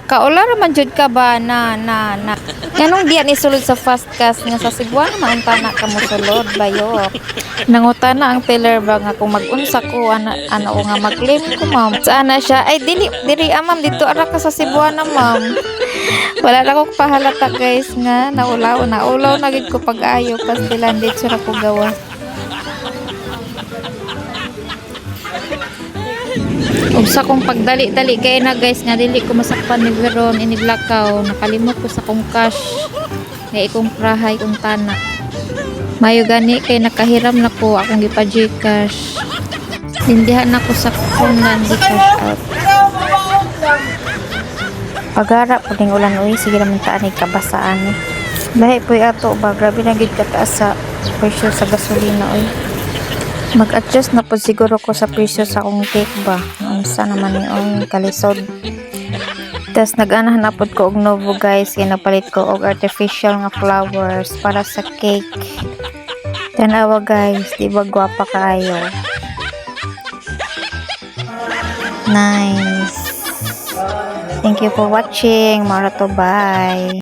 Makaula raman jud ka ba na. Ganong diyan isulod sa fast cash nga sa Cebuana maunta na ka mo sulod bayo. Nangutana ang teller ba nga kung mag-unsa ko ano nga mag-claim ko ma'am. Sana siya ay dili ma'am dito ara ka sa Cebuana ma'am. Wala na ko pahalata guys nga naulaw na gid ko pag-ayo pas dilandit sura ko gawa. Sa kong pagdali-dali kay na guys nga dili ko masakpan ni Veron iniglakaw nakalimot ko sa kong cash nga ikong prahay kong tana mayo gani kay nakahiram na ko akong gipa-Gcash dindihan na ko sa kunan gi-cash out pagara po ding ulan uy sige naman taan kabasaan eh lahi po ato ba grabe na gid kataas sa presyo sa gasolina uy mag-adjust na po siguro ko sa presyo sa akong cake ba. Unsa naman yung kalisod. Tapos nag-anahan na po ko og novo guys. Kaya napalit ko og artificial nga flowers para sa cake. Tanawa guys. Diba gwapa kayo. Nice. Thank you for watching. Marato bye.